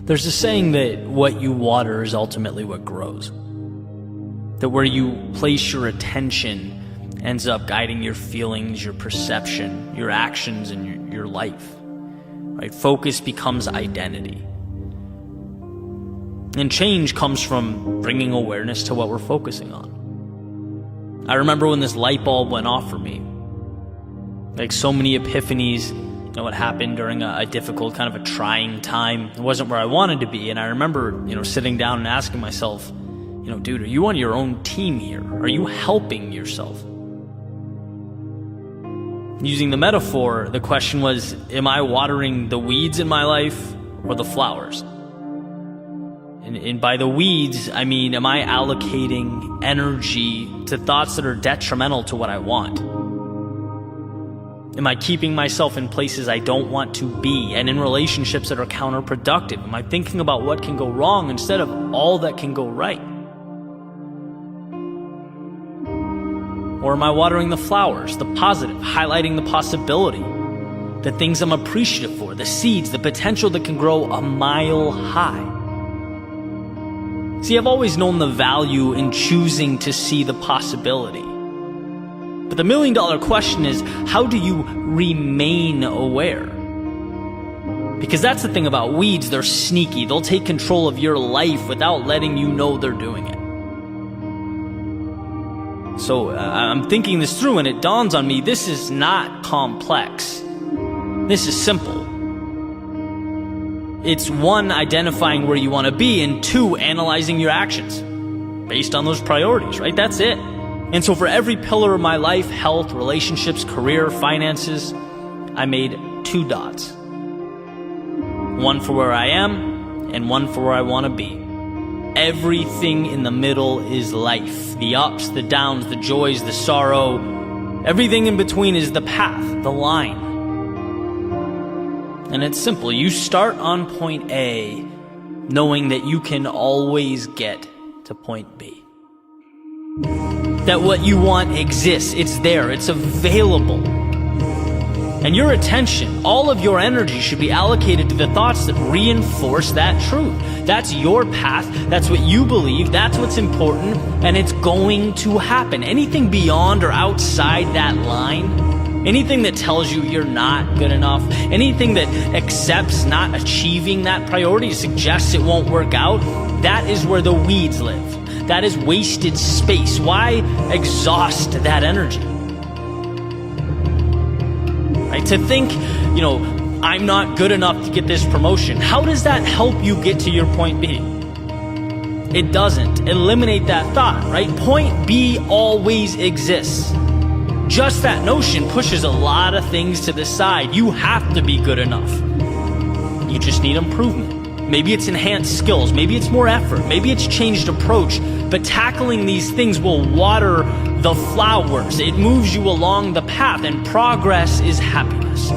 There's a saying that what you water is ultimately what grows. That where you place your attention ends up guiding your feelings, your perception, your actions, and your life. Right? Focus becomes identity. And change comes from bringing awareness to what we're focusing on. I remember when this light bulb went off for me. Like so many epiphanies, what happened during a difficult, kind of a trying time. It wasn't where I wanted to be. And I remember, sitting down and asking myself, dude, are you on your own team here? Are you helping yourself? Using the metaphor, the question was, am I watering the weeds in my life or the flowers? And by the weeds, I mean, am I allocating energy to thoughts that are detrimental to what I want? Am I keeping myself in places I don't want to be and in relationships that are counterproductive? Am I thinking about what can go wrong instead of all that can go right? Or am I watering the flowers, the positive, highlighting the possibility, the things I'm appreciative for, the seeds, the potential that can grow a mile high? See, I've always known the value in choosing to see the possibility. But the million-dollar question is, how do you remain aware? Because that's the thing about weeds, they're sneaky. They'll take control of your life without letting you know they're doing it. So I'm thinking this through and it dawns on me, this is not complex. This is simple. It's one, identifying where you want to be, and two, analyzing your actions based on those priorities, right? That's it. And so for every pillar of my life, health, relationships, career, finances, I made 2 dots. One for where I am and one for where I want to be. Everything in the middle is life. The ups, the downs, the joys, the sorrow. Everything in between is the path, the line. And it's simple. You start on point A, knowing that you can always get to point B. That what you want exists. It's there. It's available. And your attention, all of your energy should be allocated to the thoughts that reinforce that truth. That's your path. That's what you believe. That's what's important. And it's going to happen. Anything beyond or outside that line, anything that tells you you're not good enough, anything that accepts not achieving that priority, suggests it won't work out, that is where the weeds live. That is wasted space. Why exhaust that energy? Right? To think, I'm not good enough to get this promotion. How does that help you get to your point B? It doesn't. Eliminate that thought, right? Point B always exists. Just that notion pushes a lot of things to the side. You have to be good enough. You just need improvement. Maybe it's enhanced skills. Maybe it's more effort. Maybe it's changed approach. But tackling these things will water the flowers. It moves you along the path, and progress is happiness.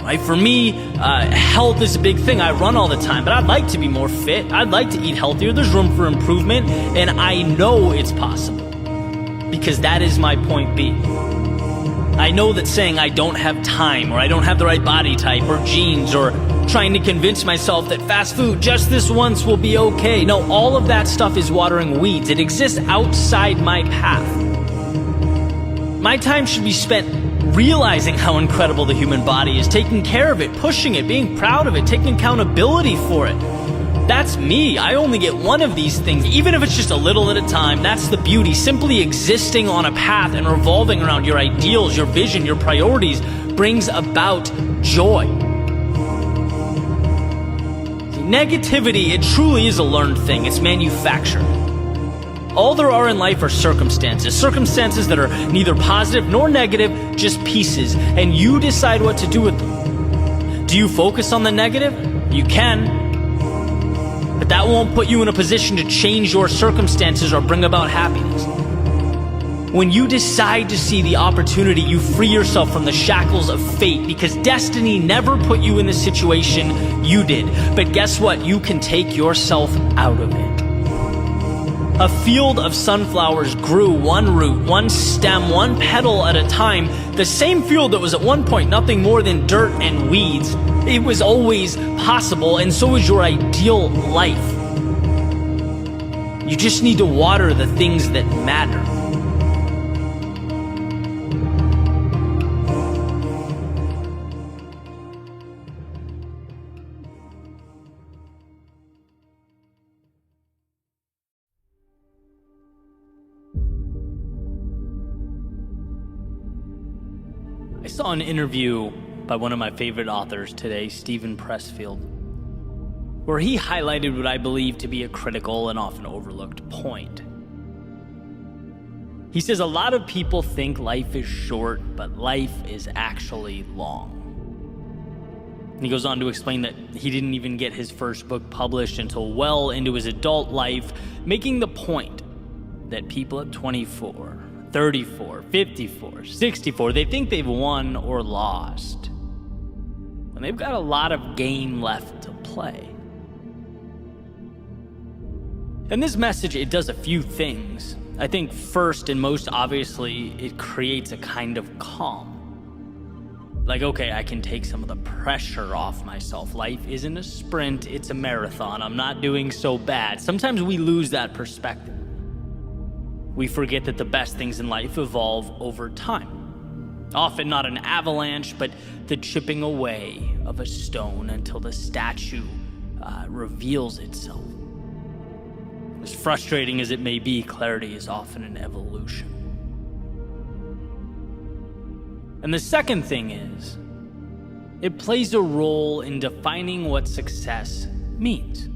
Right? For me, health is a big thing. I run all the time, but I'd like to be more fit. I'd like to eat healthier. There's room for improvement, and I know it's possible. Because that is my point B. I know that saying I don't have time, or I don't have the right body type, or genes, or trying to convince myself that fast food just this once will be okay. No, all of that stuff is watering weeds. It exists outside my path. My time should be spent realizing how incredible the human body is, taking care of it, pushing it, being proud of it, taking accountability for it. That's me. I only get one of these things, even if it's just a little at a time. That's the beauty. Simply existing on a path and revolving around your ideals, your vision, your priorities brings about joy. Negativity, it truly is a learned thing. It's manufactured. All there are in life are circumstances. Circumstances that are neither positive nor negative, just pieces. And you decide what to do with them. Do you focus on the negative? You can. But that won't put you in a position to change your circumstances or bring about happiness. When you decide to see the opportunity, you free yourself from the shackles of fate, because destiny never put you in the situation, you did. But guess what? You can take yourself out of it. A field of sunflowers grew one root, one stem, one petal at a time, The same field that was at one point nothing more than dirt and weeds, it was always possible, and so is your ideal life. You just need to water the things that matter. I saw an interview by one of my favorite authors today, Stephen Pressfield, where he highlighted what I believe to be a critical and often overlooked point. He says a lot of people think life is short, but life is actually long. And he goes on to explain that he didn't even get his first book published until well into his adult life, making the point that people at 24, 34, 54, 64, they think they've won or lost, when they've got a lot of game left to play. And this message, it does a few things. I think first and most obviously, it creates a kind of calm. Like, okay, I can take some of the pressure off myself. Life isn't a sprint, it's a marathon. I'm not doing so bad. Sometimes we lose that perspective. We forget that the best things in life evolve over time. Often not an avalanche, but the chipping away of a stone until the statue reveals itself. As frustrating as it may be, clarity is often an evolution. And the second thing is, it plays a role in defining what success means.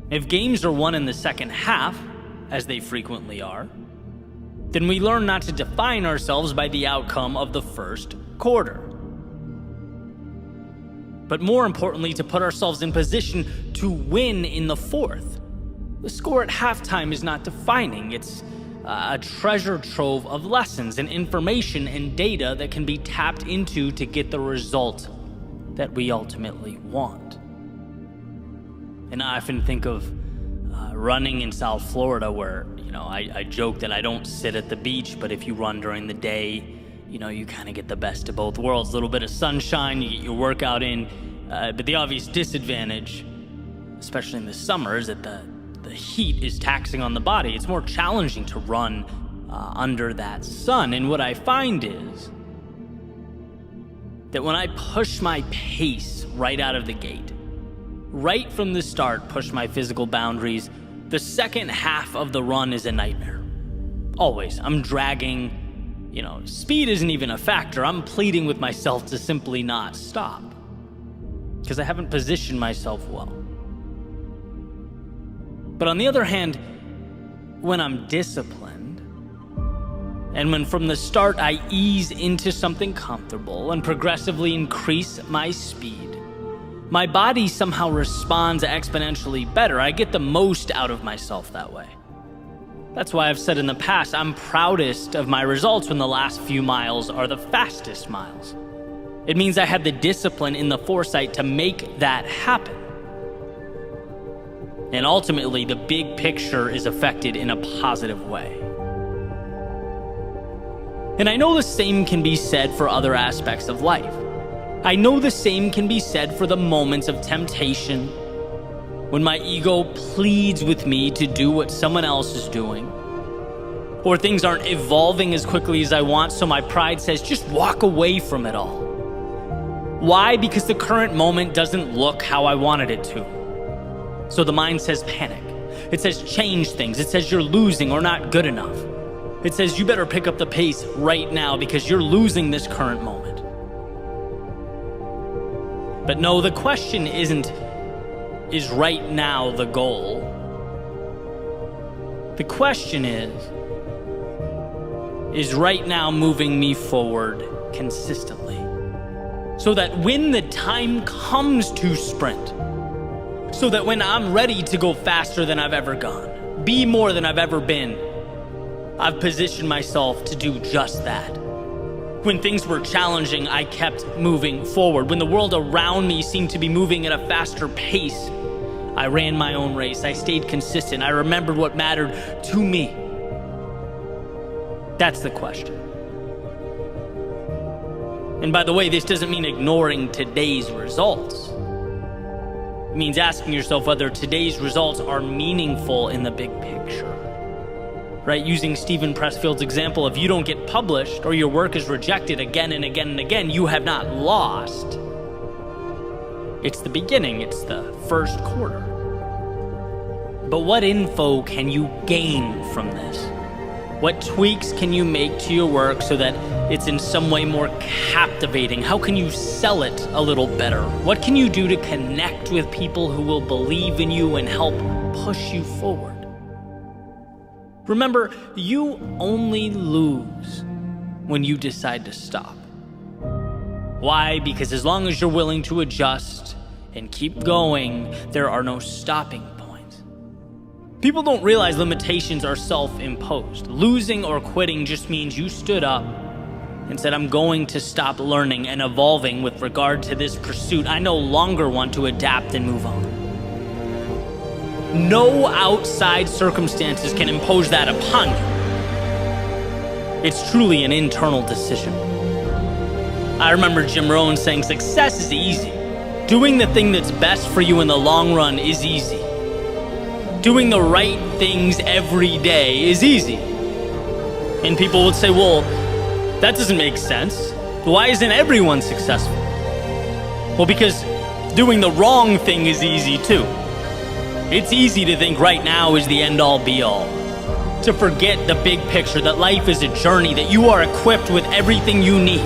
If games are won in the second half, as they frequently are, then we learn not to define ourselves by the outcome of the first quarter. But more importantly, to put ourselves in position to win in the fourth. The score at halftime is not defining. It's a treasure trove of lessons and information and data that can be tapped into to get the result that we ultimately want. And I often think of running in South Florida where, I joke that I don't sit at the beach, but if you run during the day, you kind of get the best of both worlds. A little bit of sunshine, you get your workout in, but the obvious disadvantage, especially in the summer, is that the heat is taxing on the body. It's more challenging to run under that sun. And what I find is that when I push my pace right out of the gate, right from the start, push my physical boundaries, the second half of the run is a nightmare. Always. I'm dragging, speed isn't even a factor. I'm pleading with myself to simply not stop because I haven't positioned myself well. But on the other hand, when I'm disciplined, and when from the start I ease into something comfortable and progressively increase my speed, my body somehow responds exponentially better. I get the most out of myself that way. That's why I've said in the past, I'm proudest of my results when the last few miles are the fastest miles. It means I had the discipline and the foresight to make that happen. And ultimately, the big picture is affected in a positive way. And I know the same can be said for other aspects of life. I know the same can be said for the moments of temptation, when my ego pleads with me to do what someone else is doing, or things aren't evolving as quickly as I want, so my pride says, just walk away from it all. Why? Because the current moment doesn't look how I wanted it to. So the mind says panic. It says change things. It says you're losing or not good enough. It says you better pick up the pace right now because you're losing this current moment. But no, the question isn't, is right now the goal? The question is right now moving me forward consistently? So that when the time comes to sprint, so that when I'm ready to go faster than I've ever gone, be more than I've ever been, I've positioned myself to do just that. When things were challenging, I kept moving forward. When the world around me seemed to be moving at a faster pace, I ran my own race. I stayed consistent. I remembered what mattered to me. That's the question. And by the way, this doesn't mean ignoring today's results. It means asking yourself whether today's results are meaningful in the big picture. Right? Using Stephen Pressfield's example, if you don't get published or your work is rejected again and again and again, you have not lost. It's the beginning, it's the first quarter. But what info can you gain from this? What tweaks can you make to your work so that it's in some way more captivating? How can you sell it a little better? What can you do to connect with people who will believe in you and help push you forward? Remember, you only lose when you decide to stop. Why? Because as long as you're willing to adjust and keep going, there are no stopping points. People don't realize limitations are self-imposed. Losing or quitting just means you stood up and said, I'm going to stop learning and evolving with regard to this pursuit. I no longer want to adapt and move on. No outside circumstances can impose that upon you. It's truly an internal decision. I remember Jim Rohn saying, success is easy. Doing the thing that's best for you in the long run is easy. Doing the right things every day is easy. And people would say, well, that doesn't make sense. Why isn't everyone successful? Well, because doing the wrong thing is easy too. It's easy to think right now is the end-all be-all. To forget the big picture, that life is a journey, that you are equipped with everything you need.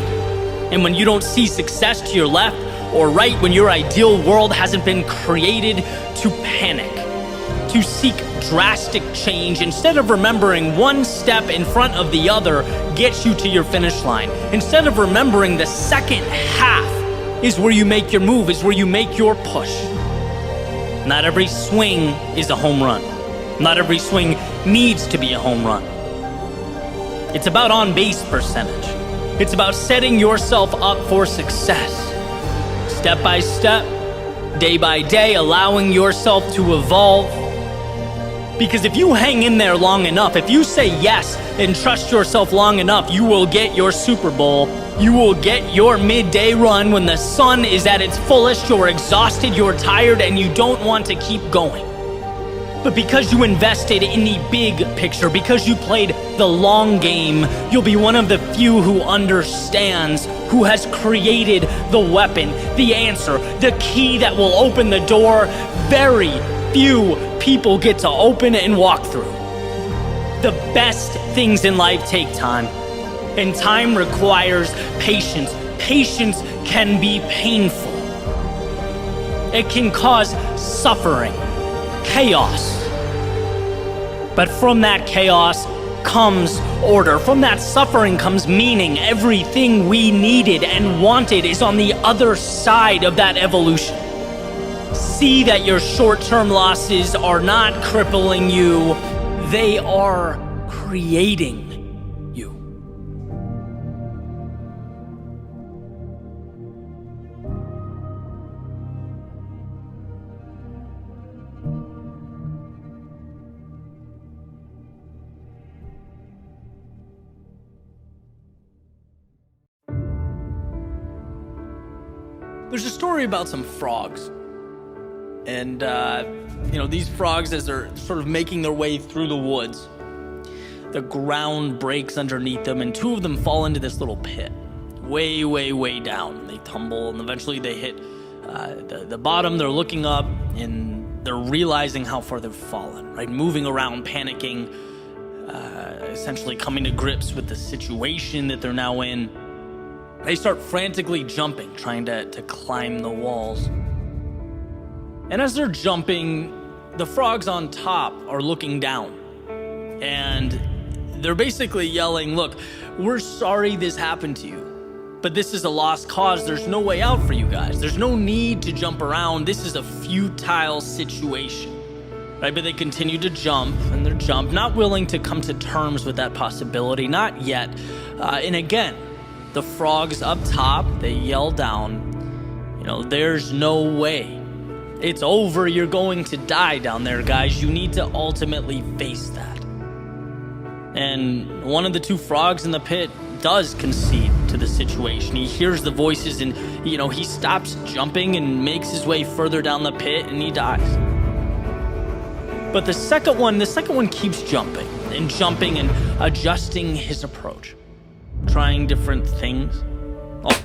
And when you don't see success to your left or right, when your ideal world hasn't been created, to panic, to seek drastic change, instead of remembering one step in front of the other gets you to your finish line. Instead of remembering the second half is where you make your move, is where you make your push. Not every swing is a home run. Not every swing needs to be a home run. It's about on-base percentage. It's about setting yourself up for success. Step by step, day by day, allowing yourself to evolve. Because if you hang in there long enough, if you say yes and trust yourself long enough, you will get your Super Bowl. You will get your midday run when the sun is at its fullest, you're exhausted, you're tired, and you don't want to keep going. But because you invested in the big picture, because you played the long game, you'll be one of the few who understands, who has created the weapon, the answer, the key that will open the door very few people get to open and walk through. The best things in life take time. And time requires patience. Patience can be painful. It can cause suffering, chaos. But from that chaos comes order. From that suffering comes meaning. Everything we needed and wanted is on the other side of that evolution. See that your short-term losses are not crippling you. They are creating you. There's a story about some frogs. And, these frogs, as they're sort of making their way through the woods, the ground breaks underneath them, and two of them fall into this little pit, way, way, way down. And they tumble, and eventually they hit the bottom. They're looking up, and they're realizing how far they've fallen, right? Moving around, panicking, essentially coming to grips with the situation that they're now in. They start frantically jumping, trying to climb the walls. And as they're jumping, the frogs on top are looking down. And they're basically yelling, look, we're sorry this happened to you, but this is a lost cause. There's no way out for you guys. There's no need to jump around. This is a futile situation, right? But they continue to jump, and they're not willing to come to terms with that possibility, not yet. And again, the frogs up top, they yell down, there's no way. It's over. You're going to die down there, guys. You need to ultimately face that. And one of the two frogs in the pit does concede to the situation. He hears the voices and, he stops jumping and makes his way further down the pit and he dies. But the second one keeps jumping and adjusting his approach, trying different things. Oh.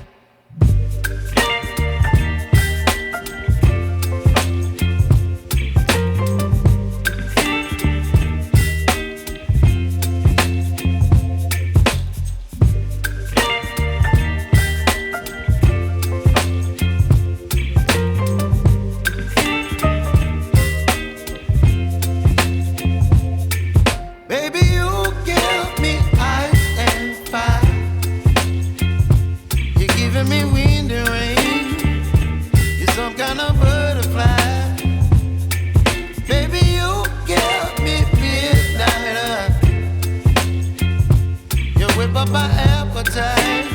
My appetite,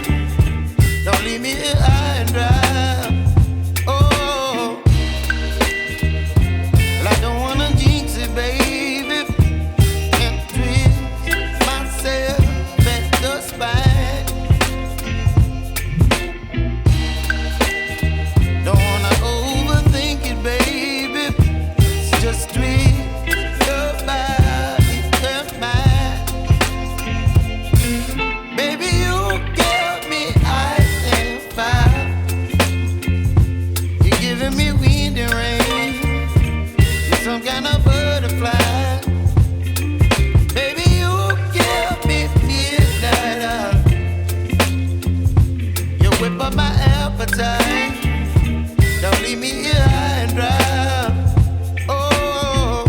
don't leave me here high and dry. Oh, well, I don't wanna jinx it, baby, and twist myself at the spine. Don't wanna overthink it, baby, it's just twist your body and mine. Baby, you give me ice and fire. You're giving me wind and rain. You're some kind of butterfly. Baby, you give me midnight. You whip up my appetite. Don't leave me here high and dry. Oh,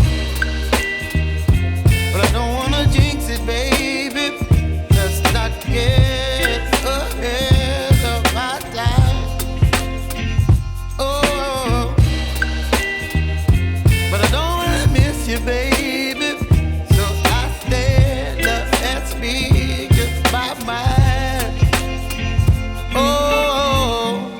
but I don't wanna jinx it, baby. Not get ahead of my time. Oh, but I don't wanna miss you, baby. So I stand up and speak my mind. Oh,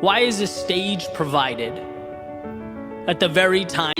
Why is a stage provided at the very time?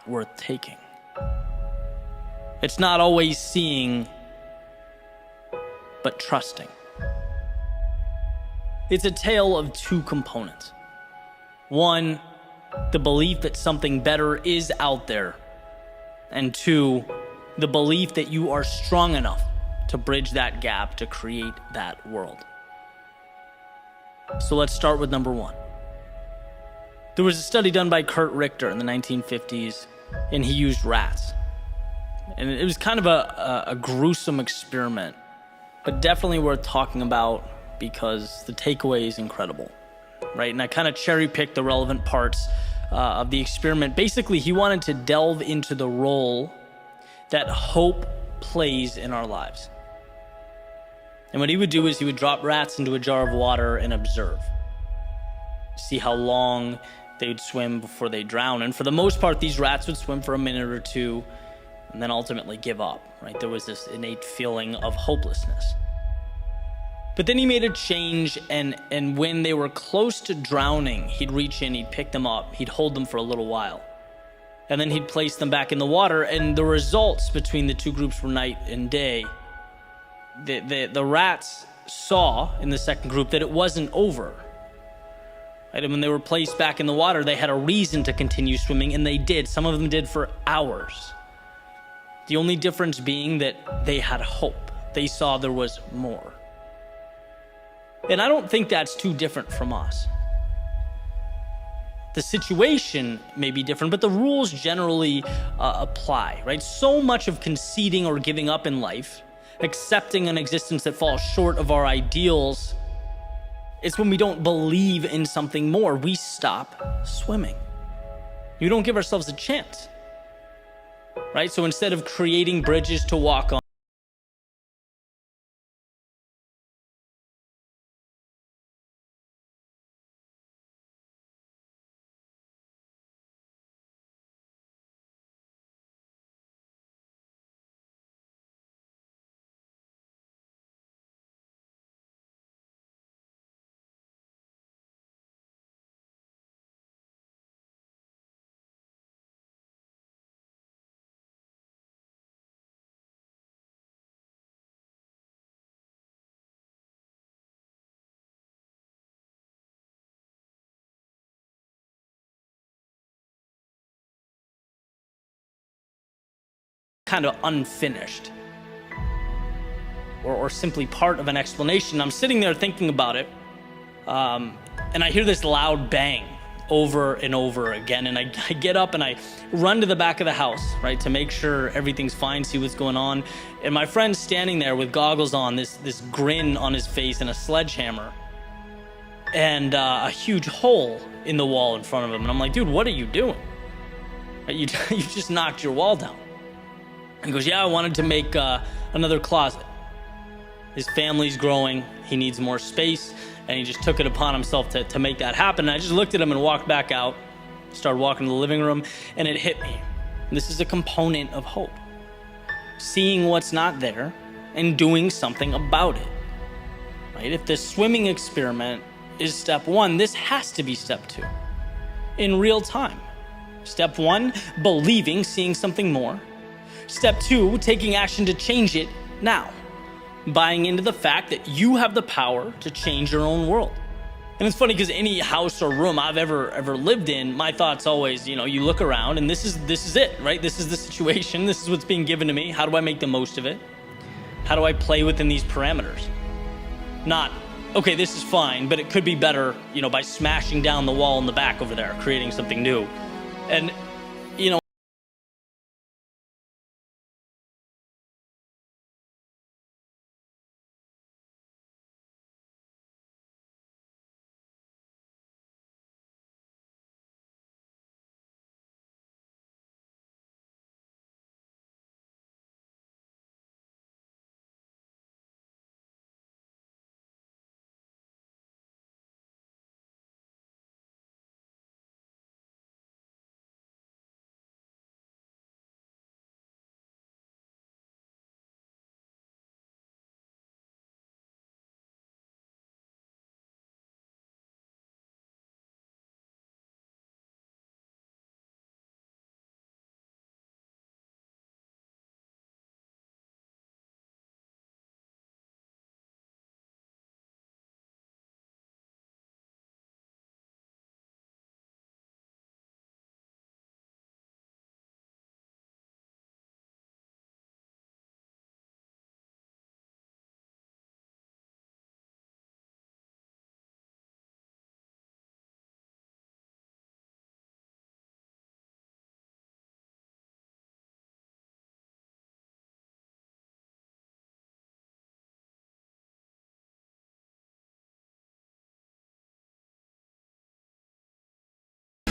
worth taking. It's not always seeing, but trusting. It's a tale of two components. One, the belief that something better is out there. And two, the belief that you are strong enough to bridge that gap to create that world. So let's start with number one. There was a study done by Kurt Richter in the 1950s, and he used rats. And it was kind of a gruesome experiment, but definitely worth talking about because the takeaway is incredible, right? And I kind of cherry-picked the relevant parts of the experiment. Basically, he wanted to delve into the role that hope plays in our lives. And what he would do is he would drop rats into a jar of water and observe. See how long they would swim before they drown. And for the most part, these rats would swim for a minute or two and then ultimately give up, right? There was this innate feeling of hopelessness. But then he made a change, and when they were close to drowning, he'd reach in, he'd pick them up, he'd hold them for a little while. And then he'd place them back in the water, and the results between the two groups were night and day. The rats saw in the second group that it wasn't over. Right? And when they were placed back in the water, they had a reason to continue swimming, and they did. Some of them did for hours. The only difference being that they had hope. They saw there was more. And I don't think that's too different from us. The situation may be different, but the rules generally apply, right? So much of conceding or giving up in life, accepting an existence that falls short of our ideals, it's when we don't believe in something more. We stop swimming. We don't give ourselves a chance, right? So instead of creating bridges to walk on, kind of unfinished or simply part of an explanation. I'm sitting there thinking about it, and I hear this loud bang over and over again, and I get up and I run to the back of the house, right, to make sure everything's fine, see what's going on. And my friend's standing there with goggles on, this grin on his face and a sledgehammer and a huge hole in the wall in front of him. And I'm like, dude, what are you doing? You just knocked your wall down. He goes, yeah, I wanted to make another closet. His family's growing, he needs more space, and he just took it upon himself to make that happen. And I just looked at him and walked back out, started walking to the living room, and it hit me. This is a component of hope. Seeing what's not there and doing something about it, right? If the swimming experiment is step one, this has to be step two, in real time. Step one, believing, seeing something more. Step two, taking action to change it now. Buying into the fact that you have the power to change your own world. And it's funny because any house or room I've ever lived in, my thoughts always, you look around and this is it, right? This is the situation. This is what's being given to me. How do I make the most of it? How do I play within these parameters? Not, okay, this is fine, but it could be better, by smashing down the wall in the back over there, creating something new. And,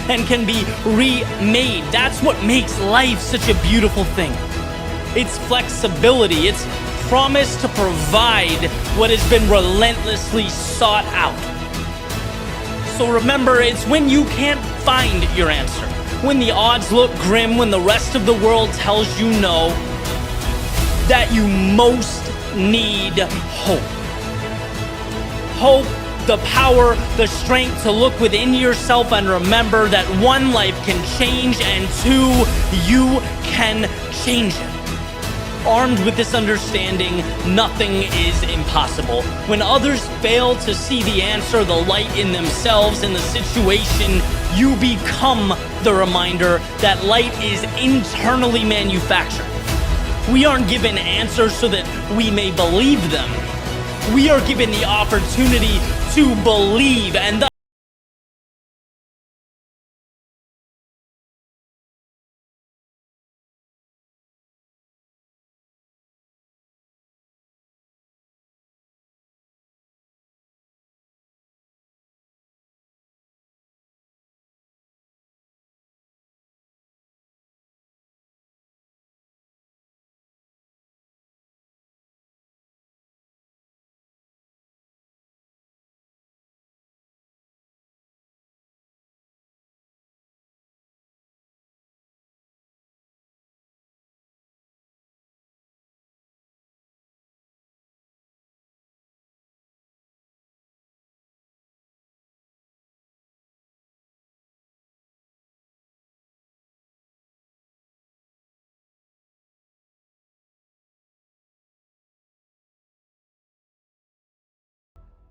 and can be remade. That's what makes life such a beautiful thing. It's flexibility, it's promise to provide what has been relentlessly sought out. So remember, it's when you can't find your answer, when the odds look grim, when the rest of the world tells you no, that you most need hope. Hope, the power, the strength to look within yourself and remember that one, life can change, and two, you can change it. Armed with this understanding, nothing is impossible. When others fail to see the answer, the light in themselves, in the situation, you become the reminder that light is internally manufactured. We aren't given answers so that we may believe them. We are given the opportunity to believe, and